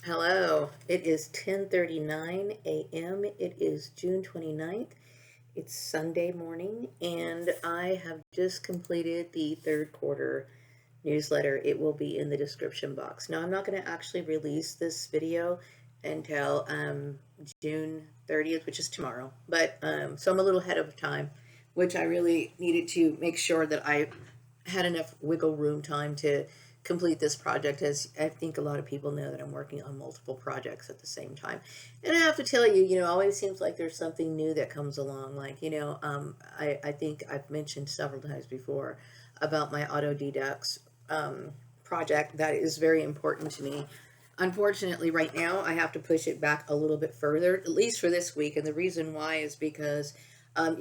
Hello, it is 10:39 a.m. It is June 29th. It's Sunday morning, and I have just completed the third quarter newsletter. It will be in the description box. Now, I'm not going to actually release this video until June 30th, which is tomorrow, but so I'm a little ahead of time, which I really needed to make sure that I had enough wiggle room time to complete this project, as I think a lot of people know that I'm working on multiple projects at the same time. And I have to tell you, it always seems like there's something new that comes along. Like, I think I've mentioned several times before about my autodidacts project that is very important to me. Unfortunately, right now, I have to push it back a little bit further, at least for this week. And the reason why is because I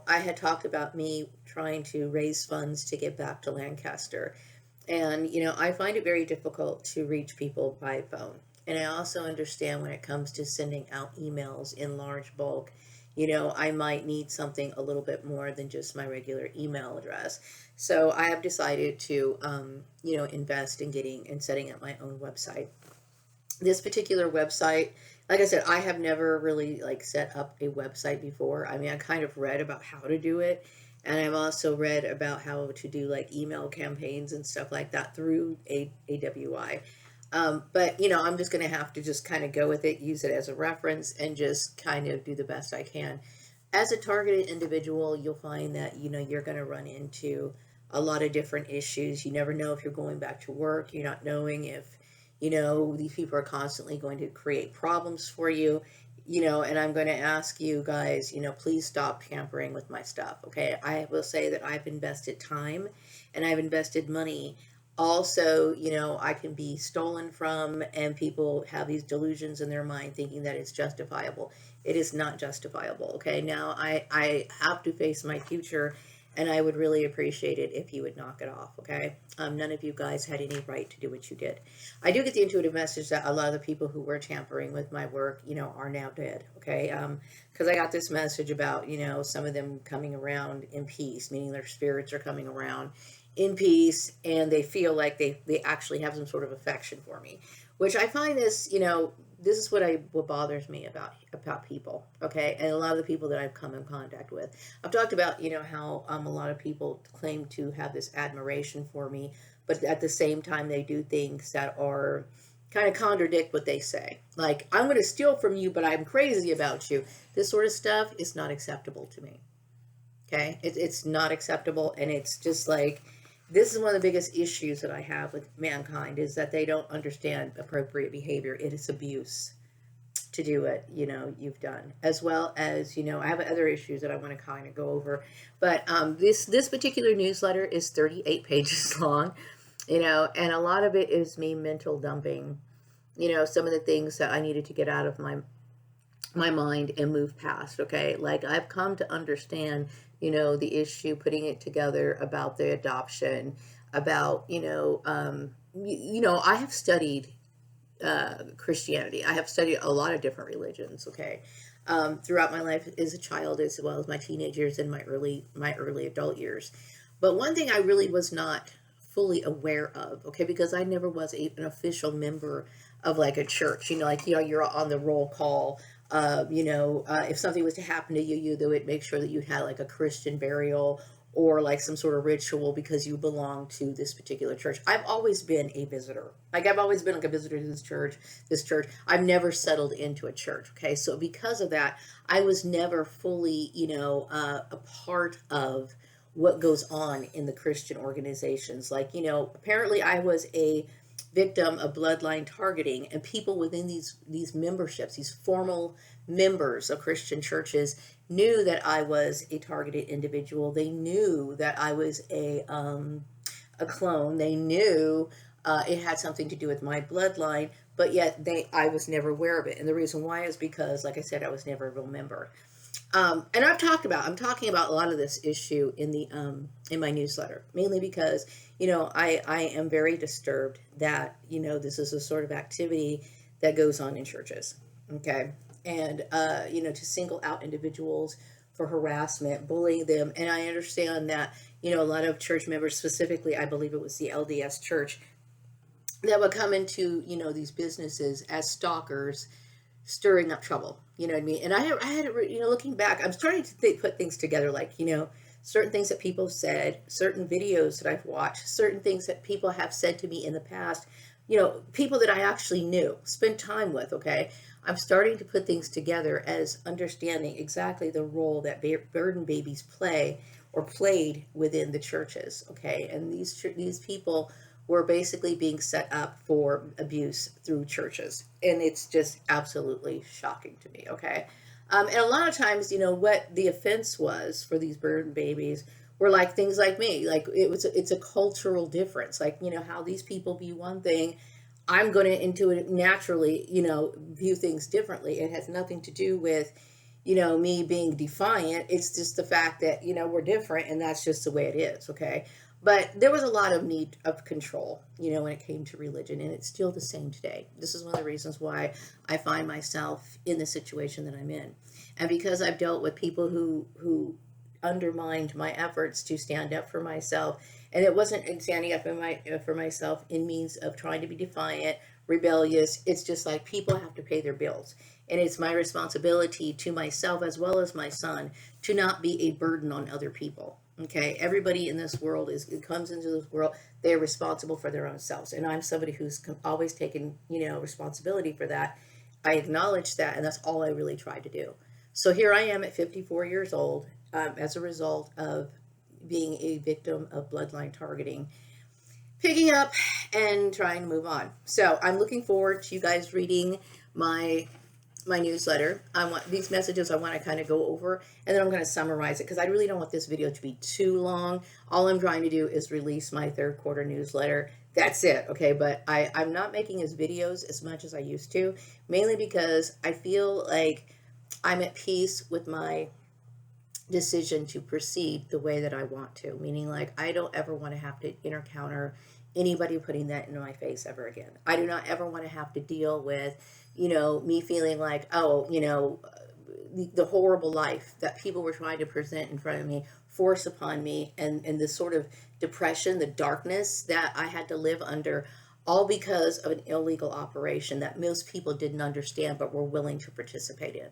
had talked about me trying to raise funds to get back to Lancaster. And, I find it very difficult to reach people by phone. And I also understand when it comes to sending out emails in large bulk, I might need something a little bit more than just my regular email address. So I have decided to, invest in getting and setting up my own website. This particular website, like I said, I have never really like set up a website before. I mean, I kind of read about how to do it, and I've also read about how to do like email campaigns and stuff like that through AWI. But I'm just going to have to just kind of go with it, use it as a reference, and just kind of do the best I can. As a targeted individual, you'll find that you're going to run into a lot of different issues. You never know if you're going back to work. You're not knowing if these people are constantly going to create problems for you. And I'm going to ask you guys, please stop tampering with my stuff. Okay, I will say that I've invested time and I've invested money. Also, I can be stolen from, and people have these delusions in their mind thinking that it's justifiable. It is not justifiable. Okay, now I have to face my future, and I would really appreciate it if you would knock it off. Okay, none of you guys had any right to do what you did. I do get the intuitive message that a lot of the people who were tampering with my work, are now dead. Okay, because I got this message about some of them coming around in peace, meaning their spirits are coming around in peace, and they feel like they actually have some sort of affection for me, which I find this is what bothers me about people. Okay, and a lot of the people that I've come in contact with, I've talked about how a lot of people claim to have this admiration for me, but at the same time they do things that are kind of contradict what they say, like I'm going to steal from you but I'm crazy about you. This sort of stuff is not acceptable to me. Okay, it's not acceptable, and it's just like, this is one of the biggest issues that I have with mankind, is that they don't understand appropriate behavior. It is abuse to do what you've done, as well as I have other issues that I want to kind of go over. But this particular newsletter is 38 pages long, and a lot of it is me mental dumping, some of the things that I needed to get out of my mind and move past. Okay, like I've come to understand the issue, putting it together about the adoption, about I have studied Christianity. I have studied a lot of different religions. Okay, throughout my life as a child, as well as my teenage years and my early adult years. But one thing I really was not fully aware of, okay, because I never was an official member of like a church. Like you're on the roll call. If something was to happen to you, they would make sure that you had like a Christian burial or like some sort of ritual because you belong to this particular church. I've always been a visitor. Like I've always been like a visitor to this church. I've never settled into a church. Okay. So because of that, I was never fully, a part of what goes on in the Christian organizations. Like, apparently I was a victim of bloodline targeting, and people within these memberships, these formal members of Christian churches, knew that I was a targeted individual. They knew that I was a clone. They knew it had something to do with my bloodline, but yet I was never aware of it. And the reason why is because, like I said, I was never a real member. And I'm talking about a lot of this issue in my newsletter, mainly because I am very disturbed that this is a sort of activity that goes on in churches. Okay, and to single out individuals for harassment, bullying them, and I understand that a lot of church members, specifically, I believe it was the LDS Church, that would come into, these businesses as stalkers, stirring up trouble. You know what I mean? And I had, looking back, I'm starting to put things together, like, certain things that people said, certain videos that I've watched, certain things that people have said to me in the past, people that I actually knew, spent time with, okay? I'm starting to put things together as understanding exactly the role that burden babies play or played within the churches, okay? And these people were basically being set up for abuse through churches. And it's just absolutely shocking to me, okay? And a lot of times, what the offense was for these burden babies were like things like me. Like it's a cultural difference. Like, how these people view one thing, I'm going to intuit naturally, view things differently. It has nothing to do with, me being defiant. It's just the fact that, we're different and that's just the way it is, okay? But there was a lot of need of control, when it came to religion, and it's still the same today. This is one of the reasons why I find myself in the situation that I'm in. And because I've dealt with people who undermined my efforts to stand up for myself, and it wasn't standing up for myself in means of trying to be defiant, rebellious. It's just like people have to pay their bills, and it's my responsibility to myself as well as my son to not be a burden on other people. Okay, everybody in this world comes into this world. They're responsible for their own selves, and I'm somebody who's always taken responsibility for that. I acknowledge that, and that's all I really try to do. So here I am at 54 years old, as a result of being a victim of bloodline targeting, picking up and trying to move on. So I'm looking forward to you guys reading my newsletter. I want these messages, I want to kind of go over, and then I'm going to summarize it because I really don't want this video to be too long. All I'm trying to do is release my third quarter newsletter. That's it, okay? But I'm not making his videos as much as I used to, mainly because I feel like I'm at peace with my decision to proceed the way that I want to, meaning like I don't ever want to have to encounter anybody putting that in my face ever again. I do not ever want to have to deal with, me feeling like, oh, the horrible life that people were trying to present in front of me, force upon me, and the sort of depression, the darkness that I had to live under, all because of an illegal operation that most people didn't understand but were willing to participate in.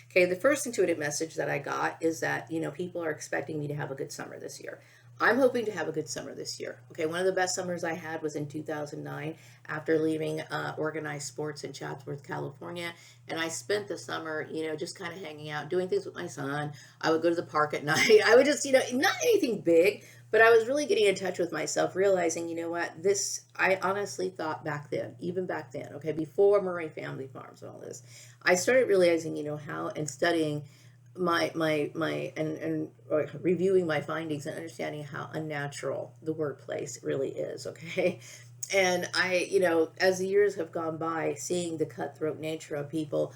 Okay, the first intuitive message that I got is that, people are expecting me to have a good summer this year. I'm hoping to have a good summer this year. Okay, one of the best summers I had was in 2009 after leaving organized sports in Chatsworth, California. And I spent the summer, just kind of hanging out, doing things with my son. I would go to the park at night. I would just, not anything big, but I was really getting in touch with myself, realizing, I honestly thought back then, even back then, okay, before Murray Family Farms and all this, I started realizing, how, and studying and reviewing my findings and understanding how unnatural the workplace really is, okay? And as the years have gone by, seeing the cutthroat nature of people,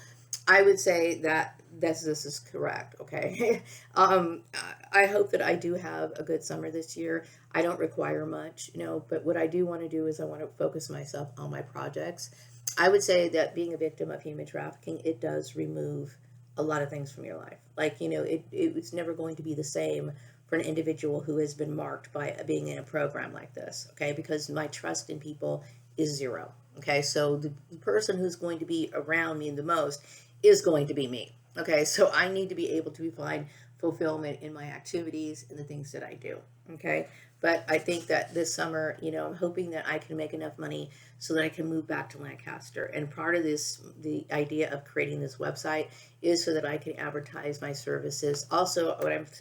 I would say that this is correct, okay? um, I hope that I do have a good summer this year. I don't require much, but what I do want to do is I want to focus myself on my projects. I would say that being a victim of human trafficking, it does remove a lot of things from your life. Like, it's never going to be the same for an individual who has been marked by being in a program like this, okay? Because my trust in people is zero, okay? So the person who's going to be around me the most is going to be me, okay? So I need to be able to find fulfillment in my activities and the things that I do, okay? But I think that this summer, I'm hoping that I can make enough money so that I can move back to Lancaster. And part of this, the idea of creating this website is so that I can advertise my services. Also,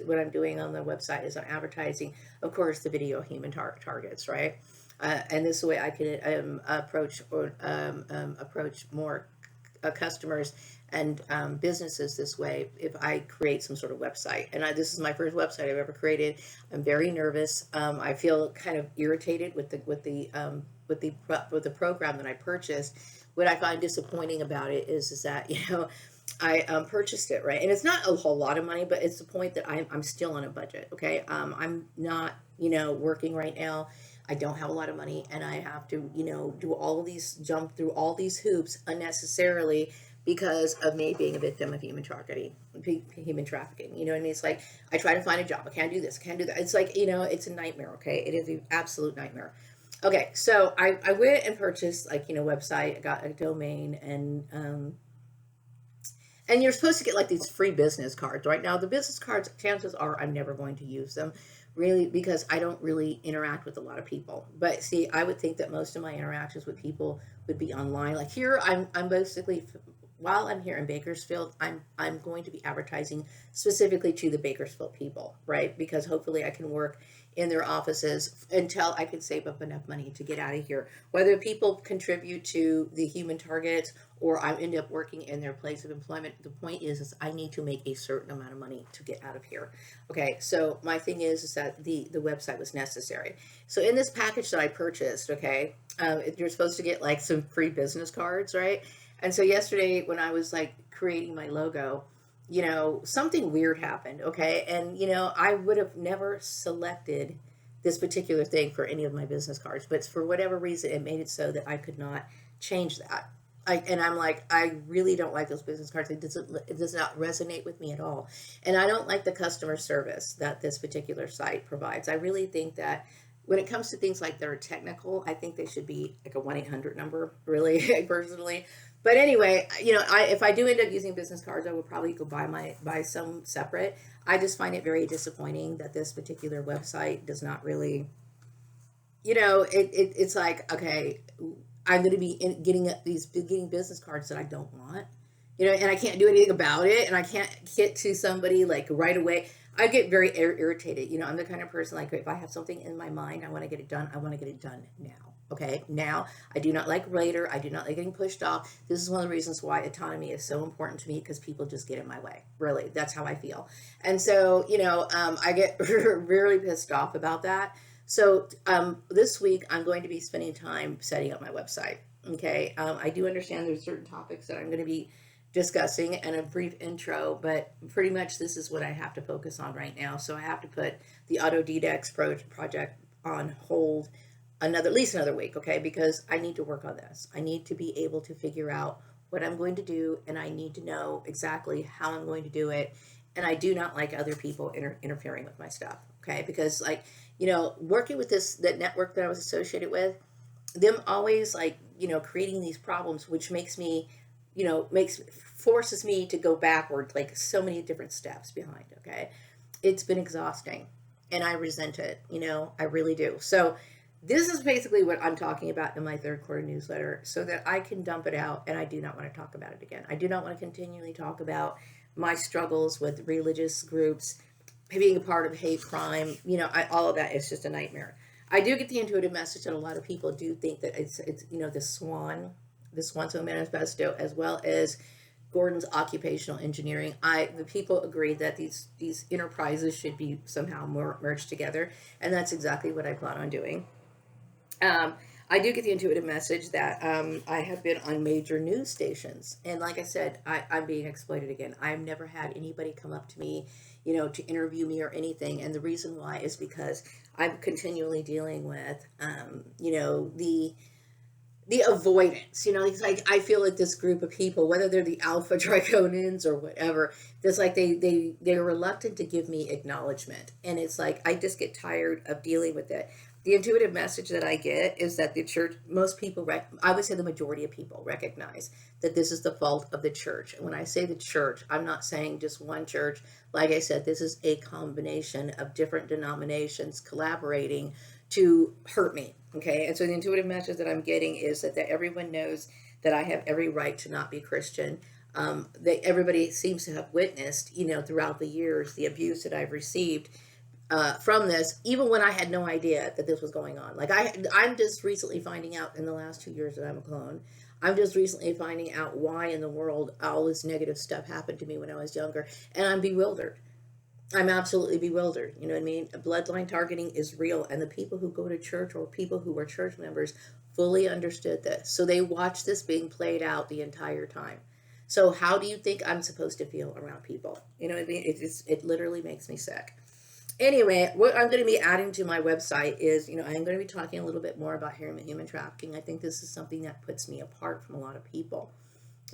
what I'm doing on the website is I'm advertising, of course, the video human targets, right? And this is the way I can approach more customers and businesses this way if I create some sort of website. And this is my first website I've ever created. I'm very nervous. I feel kind of irritated with the program that I purchased. What I find disappointing about it is that I purchased it, right, and it's not a whole lot of money, but it's the point that I'm still on a budget. Okay, I'm not working right now. I don't have a lot of money, and I have to, do all of these, jump through all these hoops unnecessarily because of me being a victim of human trafficking. Human trafficking. You know what I mean? It's like I try to find a job. I can't do this. I can't do that. It's like it's a nightmare. Okay, it is an absolute nightmare. Okay, so I went and purchased, like, website. I got a domain, and you're supposed to get like these free business cards. Right now, the business cards, chances are I'm never going to use them, really, because I don't really interact with a lot of people. But see, I would think that most of my interactions with people would be online. Like here, I'm basically, while I'm here in Bakersfield, I'm going to be advertising specifically to the Bakersfield people, right? Because hopefully I can work in their offices until I can save up enough money to get out of here. Whether people contribute to the human targets or I end up working in their place of employment, the point is I need to make a certain amount of money to get out of here. Okay, so my thing is that the website was necessary. So in this package that I purchased, okay, you're supposed to get like some free business cards, right? And so yesterday when I was like creating my logo, something weird happened, okay? And, I would have never selected this particular thing for any of my business cards, but for whatever reason, it made it so that I could not change that. And I'm like, I really don't like those business cards. It does not resonate with me at all. And I don't like the customer service that this particular site provides. I really think that when it comes to things like that are technical, I think they should be like a 1-800 number, really, personally. But anyway, if I do end up using business cards, I would probably go buy some separate. I just find it very disappointing that this particular website does not really, it's like, okay, I'm going to be getting business cards that I don't want, and I can't do anything about it, and I can't get to somebody like right away. I get very irritated. I'm the kind of person, like, if I have something in my mind, I want to get it done. I want to get it done now. Okay, now. I do not like later. I do not like getting pushed off. This is one of the reasons why autonomy is so important to me, because people just get in my way. Really, that's how I feel. And so, I get really pissed off about that. So this week I'm going to be spending time setting up my website. Okay, I do understand there's certain topics that I'm going to be discussing and a brief intro, but pretty much this is what I have to focus on right now. So I have to put the Autodidax project on hold at least another week, okay? Because I need to work on this. I need to be able to figure out what I'm going to do, and I need to know exactly how I'm going to do it. And I do not like other people interfering with my stuff, okay? Because like, working with that network that I was associated with, them always like, creating these problems, which makes me, forces me to go backward like so many different steps behind, okay? It's been exhausting and I resent it, I really do. So this is basically what I'm talking about in my third quarter newsletter so that I can dump it out, and I do not want to talk about it again. I do not want to continually talk about my struggles with religious groups, being a part of hate crime. All of that is just a nightmare. I do get the intuitive message that a lot of people do think that it's the Swanson Manifesto, as well as Gordon's occupational engineering. The people agree that these enterprises should be somehow more merged together, and that's exactly what I plan on doing. Um, I do get the intuitive message that I have been on major news stations. And like I said, I'm being exploited again. I've never had anybody come up to me, to interview me or anything. And the reason why is because I'm continually dealing with, the avoidance. It's like I feel like this group of people, whether they're the alpha draconians or whatever, it's like they're reluctant to give me acknowledgement, and it's like I just get tired of dealing with it. The intuitive message that I get is that the church, most people, I would say the majority of people recognize that this is the fault of the church. And when I say the church, I'm not saying just one church. Like I said, this is a combination of different denominations collaborating to hurt me. Okay. And so the intuitive message that I'm getting is that everyone knows that I have every right to not be Christian. That everybody seems to have witnessed, throughout the years, the abuse that I've received from this, even when I had no idea that this was going on. Like I'm just recently finding out in the last 2 years that I'm a clone. I'm just recently finding out why in the world all this negative stuff happened to me when I was younger, and I'm bewildered. I'm absolutely bewildered. You know what I mean? Bloodline targeting is real, and the people who go to church or people who were church members fully understood this. So they watched this being played out the entire time. So how do you think I'm supposed to feel around people? You know what I mean? It literally makes me sick. Anyway, what I'm going to be adding to my website is, I'm going to be talking a little bit more about human trafficking. I think this is something that puts me apart from a lot of people.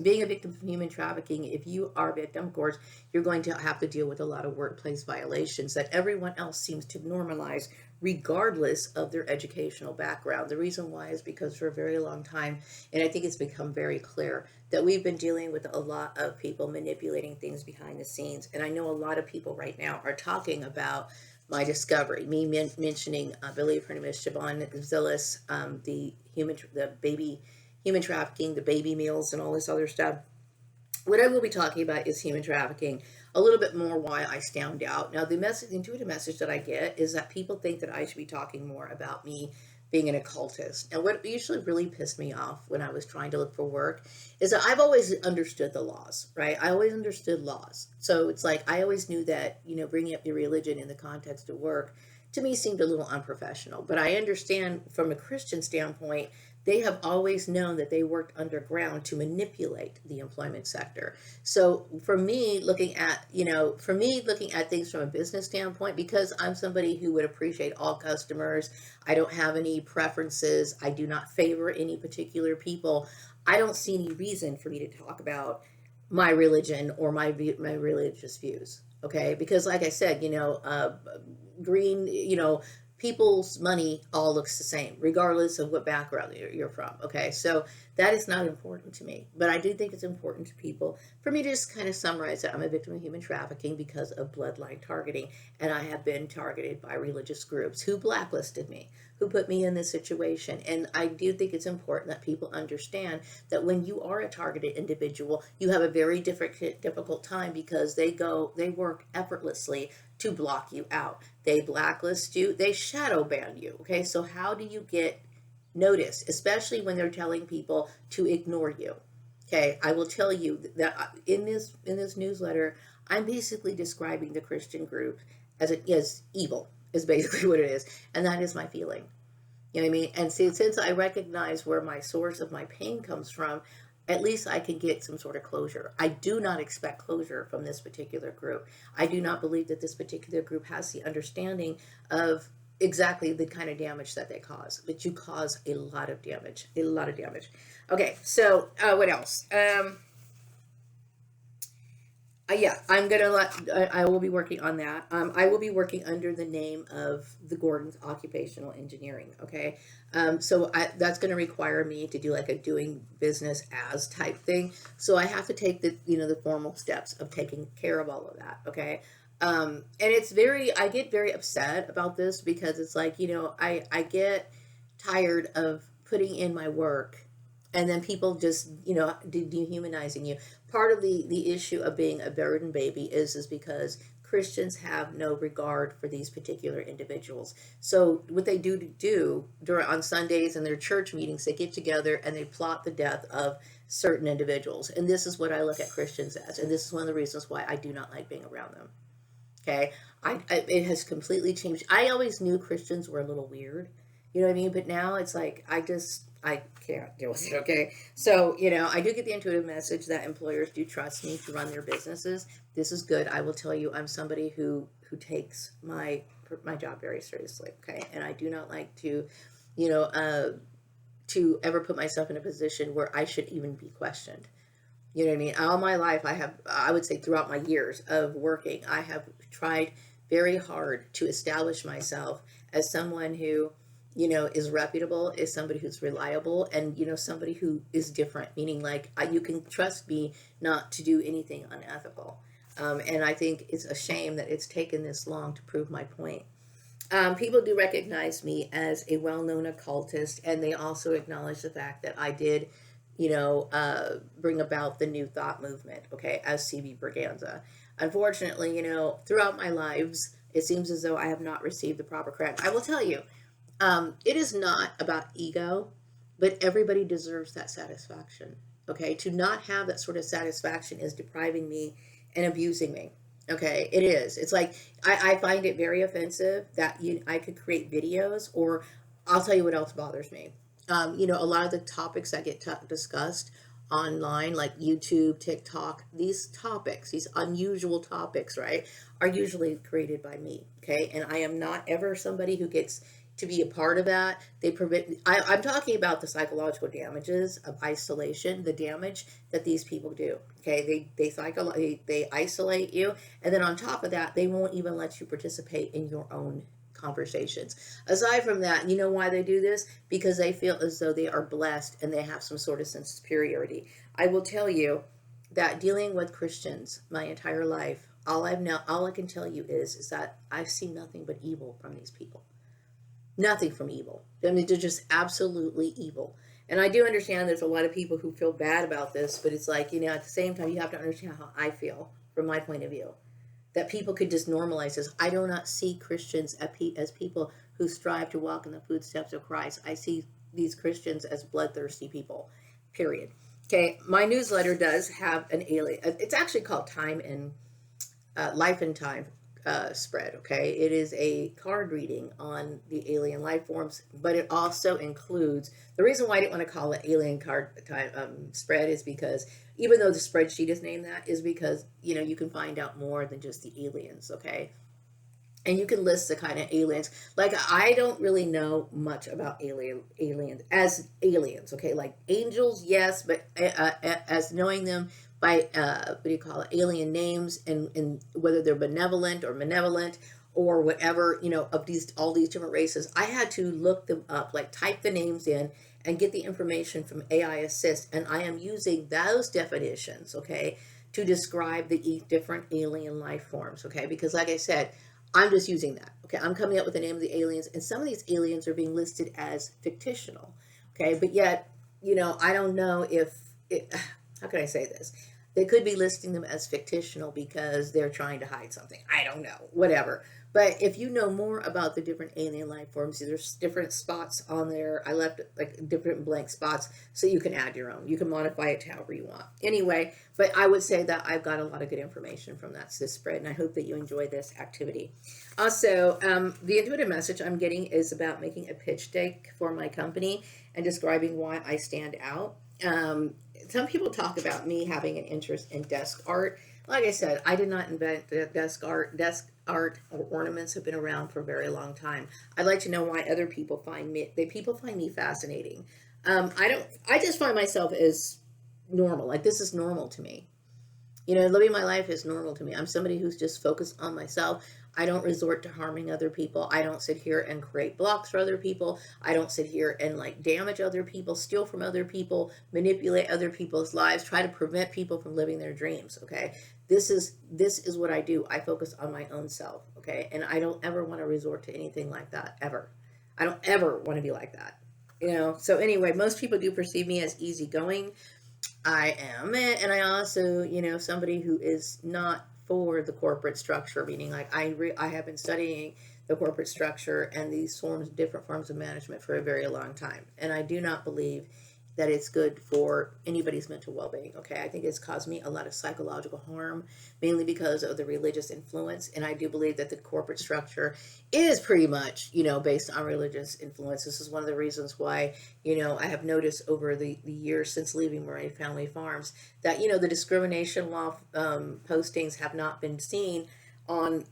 Being a victim of human trafficking, if you are a victim, of course, you're going to have to deal with a lot of workplace violations that everyone else seems to normalize regardless of their educational background. The reason why is because for a very long time, and I think it's become very clear, that we've been dealing with a lot of people manipulating things behind the scenes. And I know a lot of people right now are talking about my discovery, me mentioning, I believe her name is Siobhan Zillis, the baby human trafficking, the baby meals, and all this other stuff. What I will be talking about is human trafficking, a little bit more why I stand out. Now, the intuitive message that I get is that people think that I should be talking more about me being an occultist. And what usually really pissed me off when I was trying to look for work is that I've always understood the laws, right? I always understood laws. So it's like I always knew that, bringing up your religion in the context of work to me seemed a little unprofessional. But I understand from a Christian standpoint, they have always known that they worked underground to manipulate the employment sector. So for me, looking at things from a business standpoint, because I'm somebody who would appreciate all customers, I don't have any preferences, I do not favor any particular people, I don't see any reason for me to talk about my religion or my religious views. Okay, because like I said, green, people's money all looks the same, regardless of what background you're from. Okay, so that is not important to me, but I do think it's important to people for me to just kind of summarize that I'm a victim of human trafficking because of bloodline targeting, and I have been targeted by religious groups who blacklisted me, who put me in this situation. And I do think it's important that people understand that when you are a targeted individual, you have a very difficult time because they work effortlessly to block you out. They blacklist you, they shadow ban you. Okay, so how do you get noticed, especially when they're telling people to ignore you? Okay, I will tell you that in this newsletter, I'm basically describing the Christian group as evil, is basically what it is, and that is my feeling. You know what I mean? And see, since I recognize where my source of my pain comes from, at least I can get some sort of closure. I do not expect closure from this particular group. I do not believe that this particular group has the understanding of exactly the kind of damage that they cause. But you cause a lot of damage, Okay, so what else? Yeah, I will be working on that. I will be working under the name of the Gordon's Occupational Engineering. Okay, that's going to require me to do like a doing business as type thing. So I have to take the formal steps of taking care of all of that. Okay, and I get very upset about this because it's like I get tired of putting in my work and then people just dehumanizing you. Part of the issue of being a burden baby is because Christians have no regard for these particular individuals. So what they do on Sundays and their church meetings, they get together and they plot the death of certain individuals. And this is what I look at Christians as, and this is one of the reasons why I do not like being around them. Okay, it has completely changed. I always knew Christians were a little weird, you know what I mean? But now it's like I can't deal with it. Okay, so I do get the intuitive message that employers do trust me to run their businesses. This is good. I will tell you, I'm somebody who takes my job very seriously. Okay, and I do not like to, to ever put myself in a position where I should even be questioned. You know what I mean? All my life, I would say throughout my years of working, I have tried very hard to establish myself as someone who, is reputable, is somebody who's reliable, and, somebody who is different, meaning like you can trust me not to do anything unethical. And I think it's a shame that it's taken this long to prove my point. People do recognize me as a well-known occultist, and they also acknowledge the fact that I did bring about the New Thought movement, okay, as C.B. Braganza. Unfortunately, throughout my lives, it seems as though I have not received the proper credit. I will tell you, it is not about ego, but everybody deserves that satisfaction, okay? To not have that sort of satisfaction is depriving me and abusing me, okay? It is. It's like, I find it very offensive that I could create videos, or I'll tell you what else bothers me. A lot of the topics that get discussed online, like YouTube, TikTok, these topics, these unusual topics, right, are usually created by me, okay? And I am not ever somebody who gets to be a part of that. I'm talking about the psychological damages of isolation, the damage that these people do, okay? They isolate you, and then on top of that, they won't even let you participate in your own conversations. Aside from that, you know why they do this? Because they feel as though they are blessed and they have some sort of sense of superiority. I will tell you that dealing with Christians my entire life, all I can tell you is that I've seen nothing but evil from these people. Nothing from evil. I mean, they're just absolutely evil. And I do understand there's a lot of people who feel bad about this, but it's like, at the same time, you have to understand how I feel from my point of view. That people could just normalize this. I do not see Christians as people who strive to walk in the footsteps of Christ. I see these Christians as bloodthirsty people, period. Okay, my newsletter does have an alien. It's actually called Time and Life and Time spread. Okay, it is a card reading on the alien life forms, but it also includes, the reason why I didn't want to call it alien card time spread is because even though the spreadsheet is named that, is because you can find out more than just the aliens. Okay, and you can list the kind of aliens. Like, I don't really know much about aliens as aliens. Okay, like angels, yes, but as knowing them by what do you call it, alien names, and whether they're benevolent or malevolent or whatever, of all these different races, I had to look them up, like type the names in and get the information from AI Assist, and I am using those definitions, okay, to describe the different alien life forms, okay, because like I said, I'm just using that, okay, I'm coming up with the name of the aliens, and some of these aliens are being listed as fictional, okay, but yet, I don't know if how can I say this? They could be listing them as fictional because they're trying to hide something. I don't know, whatever. But if you know more about the different alien life forms, there's different spots on there. I left like different blank spots so you can add your own. You can modify it however you want. Anyway, but I would say that I've got a lot of good information from this spread, and I hope that you enjoy this activity. Also, the intuitive message I'm getting is about making a pitch deck for my company and describing why I stand out. Some people talk about me having an interest in desk art. Like I said, I did not invent desk art. Desk art or ornaments have been around for a very long time. I'd like to know why other people find me fascinating. I just find myself as normal. Like, this is normal to me. Living my life is normal to me. I'm somebody who's just focused on myself. I don't resort to harming other people. I don't sit here and create blocks for other people. I don't sit here and like damage other people, steal from other people, manipulate other people's lives, try to prevent people from living their dreams. Okay. This is what I do. I focus on my own self. Okay. And I don't ever want to resort to anything like that ever. I don't ever want to be like that. So anyway, most people do perceive me as easygoing. I am, and I also, somebody who is not for the corporate structure, meaning like I have been studying the corporate structure and these different forms of management for a very long time, and I do not believe that it's good for anybody's mental well-being. Okay, I think it's caused me a lot of psychological harm, mainly because of the religious influence, and I do believe that the corporate structure is pretty much, based on religious influence. This is one of the reasons why, I have noticed over the years since leaving Murray Family Farms that, the discrimination law postings have not been seen on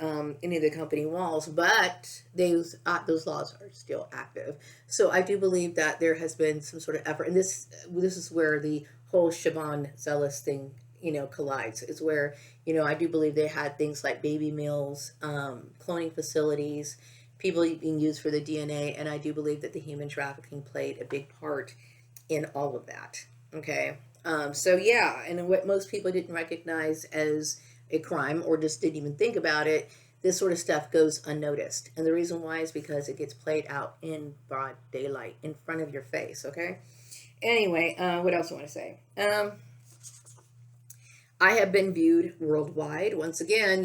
any of the company walls, but those laws are still active. So I do believe that there has been some sort of effort, and this is where the whole Siobhan Zealous thing, collides. Is where I do believe they had things like baby mills, cloning facilities, people being used for the DNA, and I do believe that the human trafficking played a big part in all of that. Okay, so yeah, and what most people didn't recognize as a crime or just didn't even think about it, this sort of stuff goes unnoticed. And the reason why is because it gets played out in broad daylight in front of your face, okay? Anyway, what else do I want to say? I have been viewed worldwide. Once again,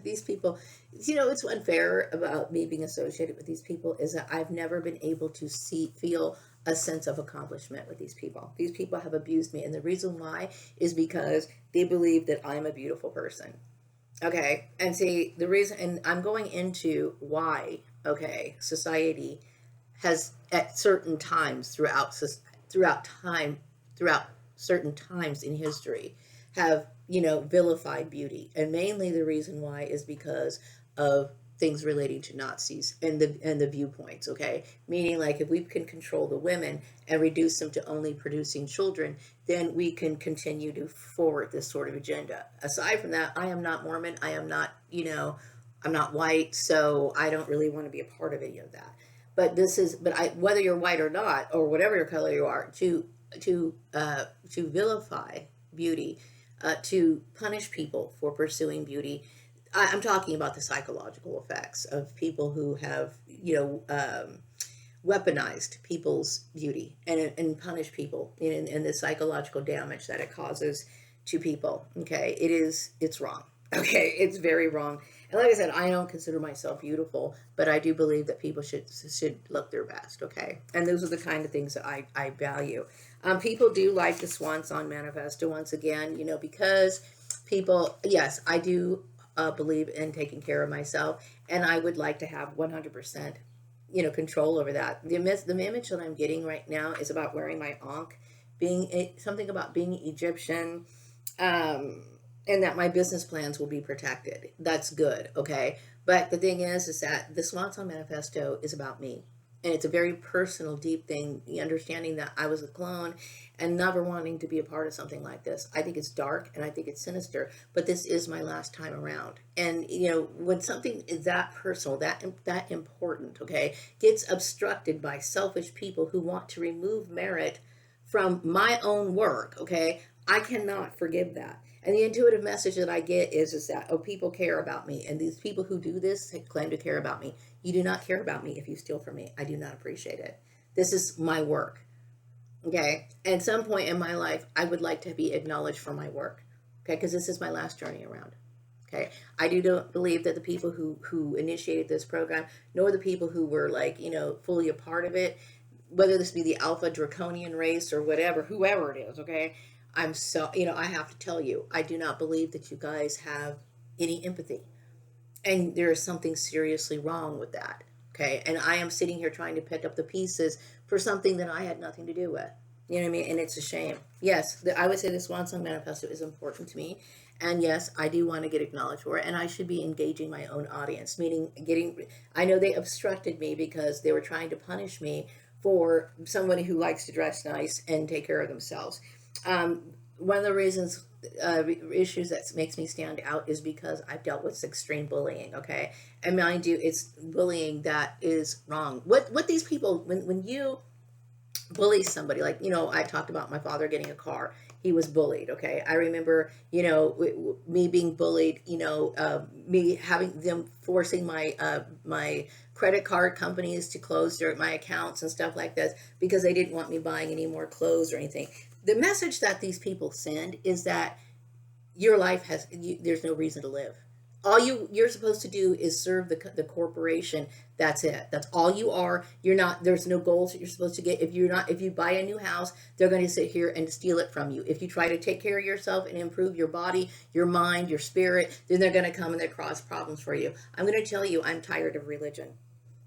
these people, it's unfair about me being associated with these people is that I've never been able to feel a sense of accomplishment with these people. These people have abused me, and the reason why is because they believe that I'm a beautiful person. Okay, and see the reason, and I'm going into why. Okay, society has at certain times throughout certain times in history have vilified beauty, and mainly the reason why is because of things relating to Nazis and the viewpoints. Okay, meaning like if we can control the women and reduce them to only producing children, then we can continue to forward this sort of agenda. Aside from that, I am not Mormon. I am not I'm not white, so I don't really want to be a part of any of that. Whether you're white or not, or whatever your color you are, to vilify beauty, to punish people for pursuing beauty. I'm talking about the psychological effects of people who have, weaponized people's beauty and punish people and the psychological damage that it causes to people. Okay, it's wrong. Okay, it's very wrong. And like I said, I don't consider myself beautiful, but I do believe that people should look their best. Okay, and those are the kind of things that I value. People do like the Swan Song Manifesto once again, because people. Yes, I do believe in taking care of myself, and I would like to have 100% control over that. The image that I'm getting right now is about wearing my ankh, something about being Egyptian, um, and that my business plans will be protected. That's good, okay. But the thing is that the Swan Song Manifesto is about me, and it's a very personal, deep thing. The understanding that I was a clone, and never wanting to be a part of something like this. I think it's dark and I think it's sinister, but this is my last time around. And when something is that personal, that important, okay, gets obstructed by selfish people who want to remove merit from my own work, okay, I cannot forgive that. And the intuitive message that I get is that, oh, people care about me. And these people who do this claim to care about me. You do not care about me if you steal from me. I do not appreciate it. This is my work. Okay. At some point in my life, I would like to be acknowledged for my work. Okay. Because this is my last journey around. Okay. I don't believe that the people who initiated this program, nor the people who were fully a part of it, whether this be the Alpha Draconian race or whatever, whoever it is, okay, I have to tell you, I do not believe that you guys have any empathy. And there is something seriously wrong with that. Okay. And I am sitting here trying to pick up the pieces for something that I had nothing to do with. You know what I mean? And it's a shame. Yes, I would say the Swan Song Manifesto is important to me. And yes, I do want to get acknowledged for it. And I should be engaging my own audience, meaning I know they obstructed me because they were trying to punish me for somebody who likes to dress nice and take care of themselves. One of the reasons issues that makes me stand out is because I've dealt with extreme bullying. Okay, and mind you, it's bullying that is wrong. What these people when you bully somebody, like I talked about my father getting a car. He was bullied. Okay, I remember me being bullied. Me having them forcing my credit card companies to close my accounts and stuff like this because they didn't want me buying any more clothes or anything. The message that these people send is that your life there's no reason to live. All you're supposed to do is serve the corporation. That's it. That's all you are. You're not. There's no goals that you're supposed to get. If you buy a new house, they're going to sit here and steal it from you. If you try to take care of yourself and improve your body, your mind, your spirit, then they're going to come and they cause problems for you. I'm going to tell you, I'm tired of religion.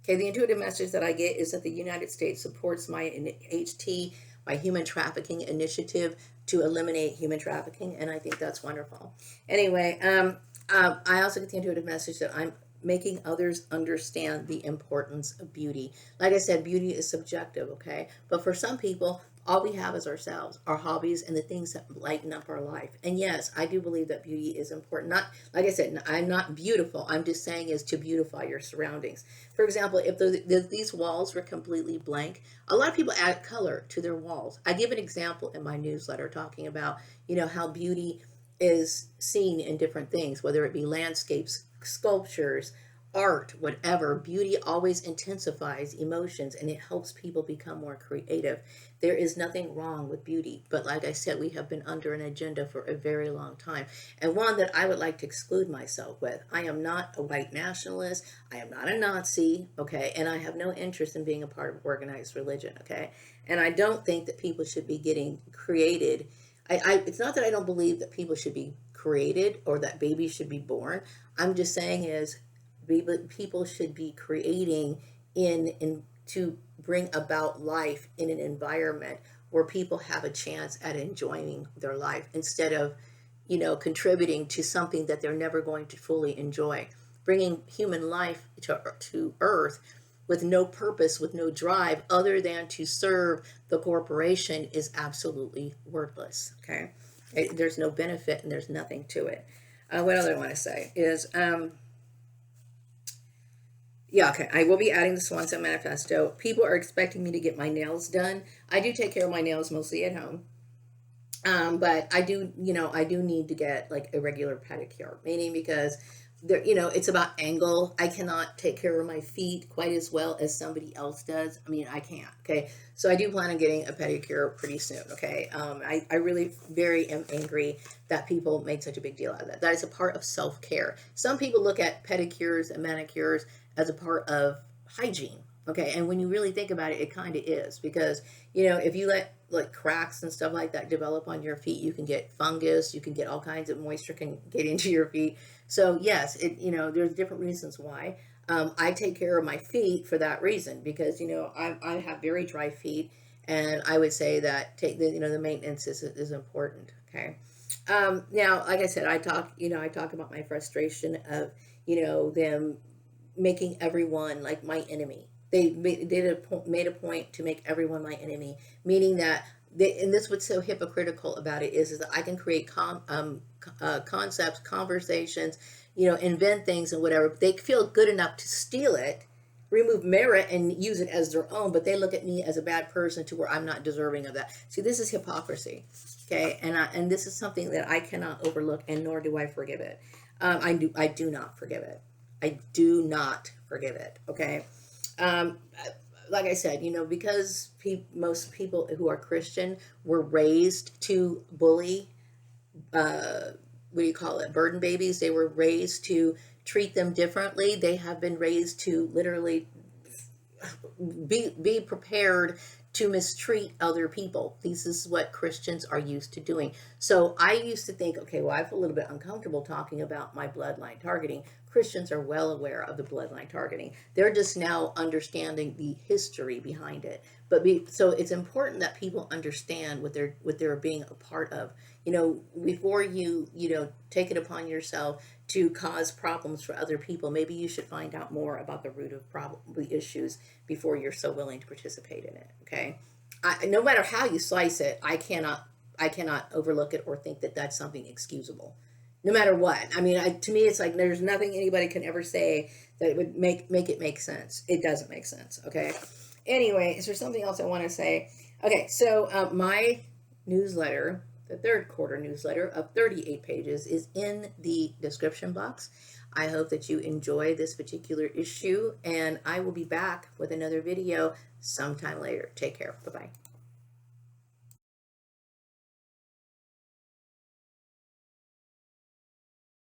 Okay, the intuitive message that I get is that the United States supports my HT, my human trafficking initiative to eliminate human trafficking, and I think that's wonderful. Anyway, I also get the intuitive message that I'm making others understand the importance of beauty. Like I said, beauty is subjective, okay? But for some people, all we have is ourselves, our hobbies, and the things that lighten up our life. And yes, I do believe that beauty is important. Not, like I said, I'm not beautiful. I'm just saying is to beautify your surroundings. For example, if these walls were completely blank, a lot of people add color to their walls. I give an example in my newsletter talking about, how beauty is seen in different things, whether it be landscapes, sculptures, art, whatever. Beauty always intensifies emotions and it helps people become more creative. There is nothing wrong with beauty, but like I said, we have been under an agenda for a very long time, and one that I would like to exclude myself with. I am not a white nationalist. I am not a Nazi, okay, and I have no interest in being a part of organized religion, okay, and I don't think that people should be getting created. It's not that I don't believe that people should be created or that babies should be born. I'm just saying is people should be creating in to bring about life in an environment where people have a chance at enjoying their life instead of contributing to something that they're never going to fully enjoy. Bringing human life to earth with no purpose, with no drive other than to serve the corporation is absolutely worthless. Okay, there's no benefit and there's nothing to it. What other I want to say is Yeah, okay. I will be adding the Swanson Manifesto. People are expecting me to get my nails done. I do take care of my nails mostly at home. But I do, I do need to get like a regular pedicure, meaning because there, it's about angle. I cannot take care of my feet quite as well as somebody else does. I mean, I can't. Okay. So I do plan on getting a pedicure pretty soon. Okay. I really very am angry that people make such a big deal out of that. That is a part of self care. Some people look at pedicures and manicures as a part of hygiene. Okay. And when you really think about it, it kind of is because if you let like cracks and stuff like that develop on your feet, you can get fungus, you can get all kinds of moisture can get into your feet. So yes, there's different reasons why. I take care of my feet for that reason because I have very dry feet, and I would say that the maintenance is important. Okay. Now, like I said, I talk about my frustration of them making everyone like my enemy. They made a point to make everyone my enemy, meaning that and this what's so hypocritical about it is that I can create concepts, conversations, invent things and whatever. They feel good enough to steal it, remove merit, and use it as their own, but they look at me as a bad person to where I'm not deserving of that. See, this is hypocrisy, okay? And this is something that I cannot overlook, and nor do I forgive it. I do not forgive it. I do not forgive it. Okay. Um, like I said, because most people who are Christian were raised to bully, what do you call it, burden babies. They were raised to treat them differently. They have been raised to literally be prepared to mistreat other people. This is what Christians are used to doing. So I used to think, okay, well, I feel a little bit uncomfortable talking about my bloodline targeting. Christians are well aware of the bloodline targeting. They're just now understanding the history behind it. So it's important that people understand what they're being a part of. Before you take it upon yourself to cause problems for other people, maybe you should find out more about the root of the issues before you're so willing to participate in it. Okay. No matter how you slice it, I cannot overlook it or think that that's something excusable, no matter what. I mean, to me, it's like there's nothing anybody can ever say that would make it make sense. It doesn't make sense. Okay. Anyway, is there something else I want to say? Okay, so my newsletter, the third quarter newsletter of 38 pages, is in the description box. I hope that you enjoy this particular issue, and I will be back with another video sometime later. Take care. Bye bye.